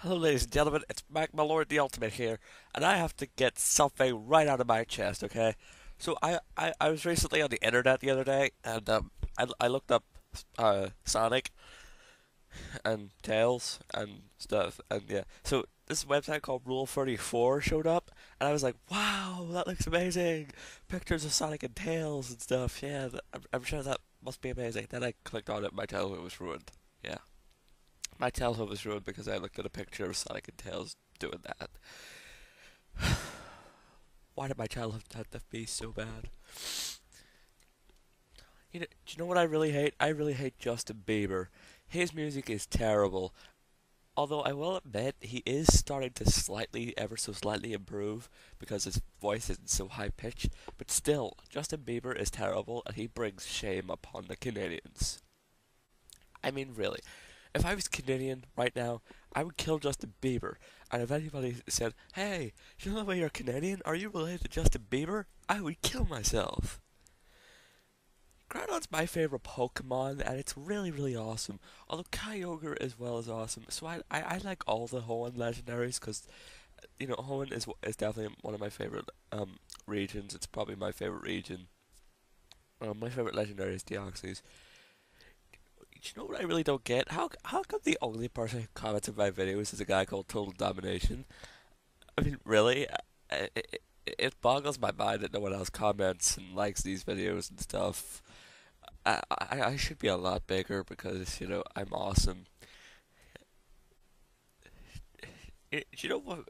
Hello, ladies and gentlemen, it's Magmalordtheultimate here, and I have to get something right out of my chest, okay? So I was recently on the internet the other day, and I looked up Sonic and Tails and stuff, and yeah. So this website called Rule 34 showed up, and I was like, wow, that looks amazing! Pictures of Sonic and Tails and stuff, yeah, I'm sure that must be amazing. Then I clicked on it, my childhood was ruined. Yeah. My childhood was ruined because I looked at a picture of Sonic and Tails doing that. Why did my childhood have to be so bad? Do you know what I really hate? I really hate Justin Bieber. His music is terrible. Although I will admit he is starting to slightly, ever so slightly improve because his voice isn't so high pitched. But still, Justin Bieber is terrible and he brings shame upon the Canadians. I mean, really. If I was Canadian right now, I would kill Justin Bieber. And if anybody said, "Hey, you know the way you're Canadian? Are you related to Justin Bieber?" I would kill myself. Groudon's my favorite Pokemon, and it's really, really awesome. Although Kyogre as well is awesome. So I like all the Hoenn legendaries because, Hoenn is definitely one of my favorite regions. It's probably my favorite region. My favorite legendary is Deoxys. You know what I really don't get? How come the only person who comments on my videos is a guy called Total Domination? I mean, really? It boggles my mind that no one else comments and likes these videos and stuff. I should be a lot bigger because, I'm awesome. You know what?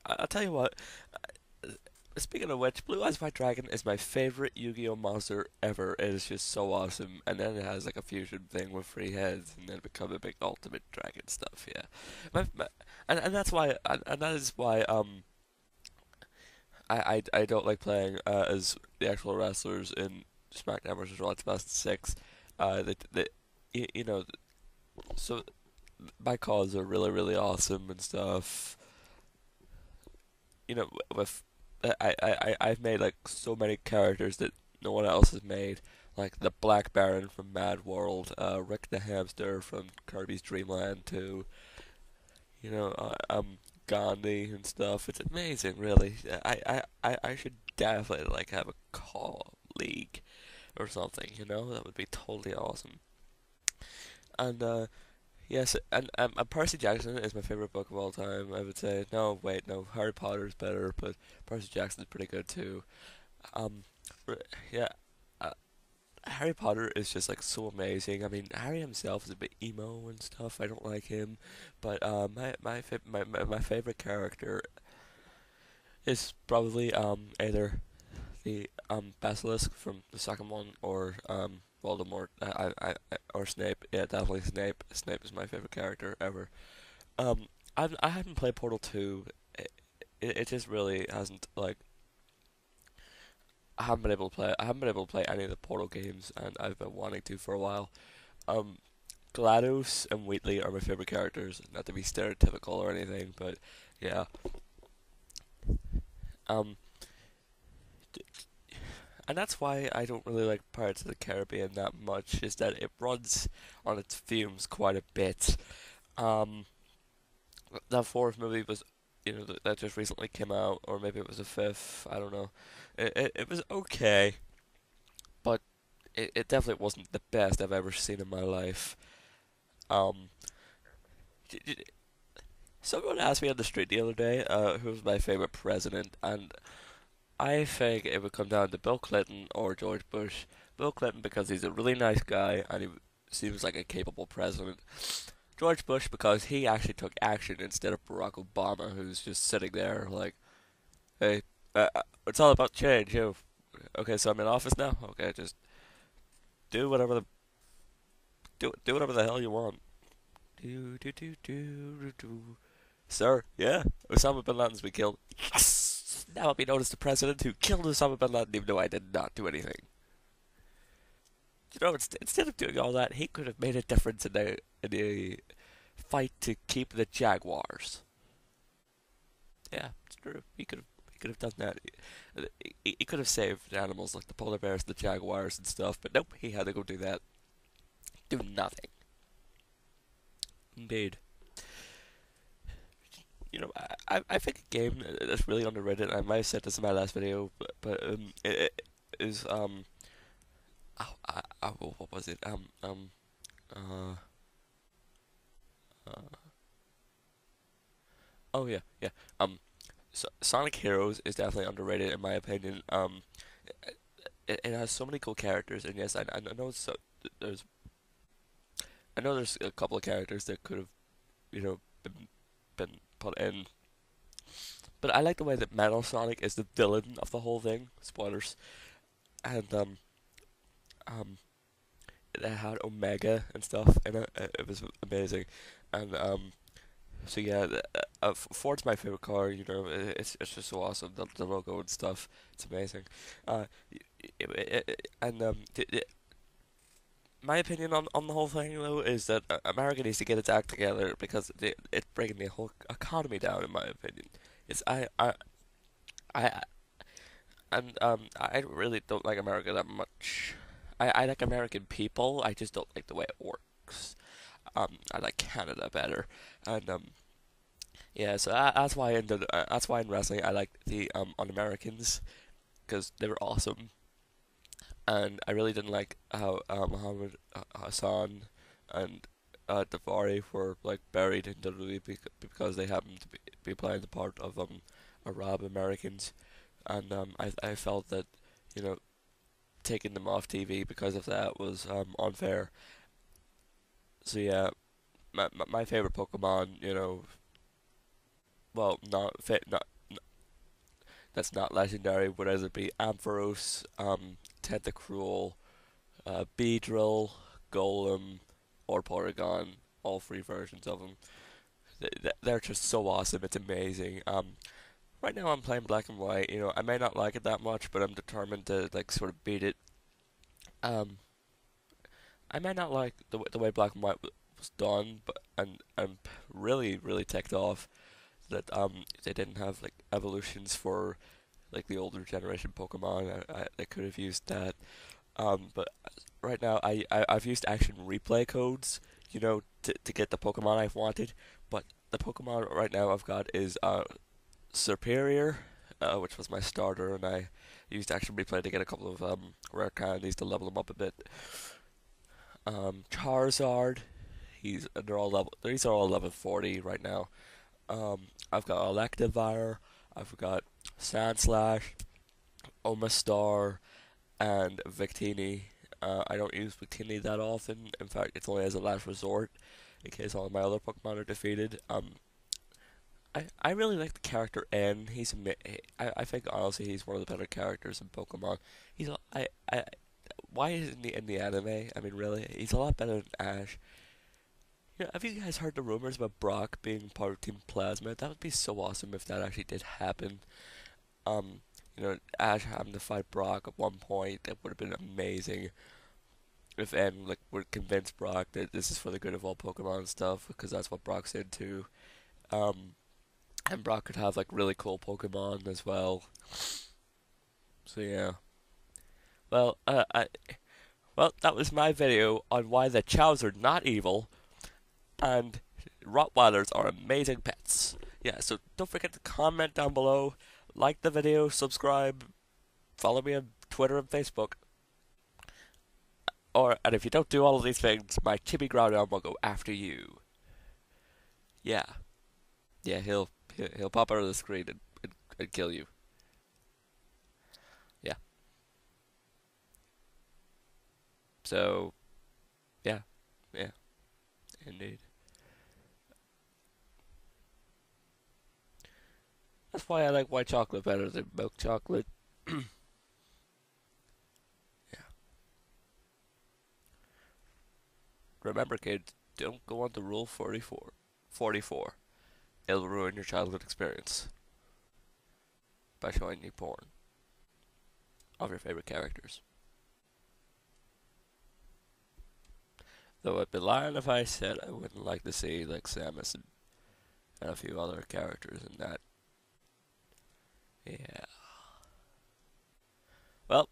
I'll tell you what. Speaking of which, Blue Eyes White Dragon is my favorite Yu-Gi-Oh monster ever. It is just so awesome, and then it has like a fusion thing with three heads, and then become a big ultimate dragon stuff. Yeah, and that's why, and that is why I don't like playing as the actual wrestlers in SmackDown vs. Raw 2006. The you know, so my calls are really really awesome and stuff. With I've made like so many characters that no one else has made, like the Black Baron from Mad World, Rick the Hamster from Kirby's Dream Land 2, you know, Gandhi and stuff. It's amazing, really. I should definitely like have a call league or something. That would be totally awesome. And yes, and Percy Jackson is my favorite book of all time. I would say. No, wait, no, Harry Potter's better, but Percy Jackson's pretty good too. Um, yeah, uh, Harry Potter is just like so amazing. I mean, Harry himself is a bit emo and stuff. I don't like him, but my favorite character is probably either the Basilisk from the second one or Voldemort. Or Snape. Yeah, definitely Snape. Snape is my favorite character ever. I haven't played Portal 2. It just really hasn't like I haven't been able to play. I haven't been able to play any of the Portal games, and I've been wanting to for a while. Um, GLaDOS and Wheatley are my favorite characters. Not to be stereotypical or anything, but yeah. Um, and that's why I don't really like Pirates of the Caribbean that much. Is that it runs on its fumes quite a bit. Um, that fourth movie was, that just recently came out, or maybe it was the fifth. I don't know. It was okay, but it definitely wasn't the best I've ever seen in my life. Um, Someone asked me on the street the other day, who was my favorite president, and I think it would come down to Bill Clinton or George Bush. Bill Clinton because he's a really nice guy and he seems like a capable president. George Bush because he actually took action instead of Barack Obama, who's just sitting there like, "Hey, it's all about change, yo. Okay, so I'm in office now. Okay, just do whatever the do whatever the hell you want." Do do do do do do. Sir, yeah, Osama bin Laden's been killed. Yes! Now I'll be known as the president who killed Osama bin Laden, even though I did not do anything. Instead of doing all that, he could have made a difference in the fight to keep the Jaguars. Yeah, it's true. He could have done that. He could have saved animals like the polar bears, the jaguars, and stuff. But nope, he had to go do that. Do nothing. Indeed. I think a game that's really underrated. I might have said this in my last video, but it is what was it? Uh, uh, oh yeah, yeah. Um, Sonic Heroes is definitely underrated in my opinion. It has so many cool characters, and yes, I know there's I know there's a couple of characters that could have been put in, but I like the way that Metal Sonic is the villain of the whole thing. Spoilers, and um, it had Omega and stuff, and it was amazing, and so yeah, Ford's my favorite car. It's just so awesome. The logo and stuff, it's amazing. Uh, and my opinion on the whole thing though is that America needs to get its act together because it's bringing the whole economy down. In my opinion, it's I and I really don't like America that much. I like American people. I just don't like the way it works. I like Canada better, and yeah. So that's why in wrestling I like the Un-Americans because they were awesome, and I really didn't like how Muhammad Hassan and Davari were like buried in WWE because they happened to be playing the part of Arab Americans, and I felt that you know taking them off TV because of that was unfair. So yeah, my favorite Pokemon, well, that's not legendary would either be Ampharos, Tentacruel, Beedrill, Golem, or Porygon. All three versions of them. They're just so awesome. It's amazing. Right now I'm playing Black and White. I may not like it that much, but I'm determined to like sort of beat it. Um, I may not like the way Black and White was done, but and I'm really really ticked off that they didn't have like evolutions for like the older generation Pokemon. They could have used that. But right now I've used action replay codes, to get the Pokemon I've wanted. But the Pokemon right now I've got is Superior, which was my starter, and I used action replay to get a couple of rare candies to level them up a bit. Charizard, these are all level 40 right now. I've got Electivire, I've got Sandslash, Omastar, and Victini. I don't use Victini that often. In fact, it's only as a last resort in case all of my other Pokemon are defeated. I really like the character N. I think honestly he's one of the better characters in Pokemon. He's a- I Why isn't he in the anime? I mean, really, he's a lot better than Ash. Have you guys heard the rumors about Brock being part of Team Plasma? That would be so awesome if that actually did happen. Ash having to fight Brock at one point, that would have been amazing. If N like would convince Brock that this is for the good of all Pokemon and stuff, because that's what Brock's into. Um, and Brock could have like really cool Pokemon as well. So yeah. Well, that was my video on why the Chows are not evil and Rottweilers are amazing pets. Yeah, so don't forget to comment down below, like the video, subscribe, follow me on Twitter and Facebook. And if you don't do all of these things, my Chibi Groudon will go after you. Yeah, yeah, he'll pop out of the screen and kill you. Yeah. So yeah, yeah, indeed. That's why I like white chocolate better than milk chocolate. Yeah. Remember, kids, don't go on to Rule 44. 44. It'll ruin your childhood experience by showing you porn of your favorite characters. Though I'd be lying if I said I wouldn't like to see like Samus and a few other characters in that. Yeah. Well,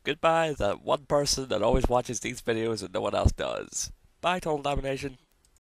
goodbye, that one person that always watches these videos and no one else does. Bye, Total Domination.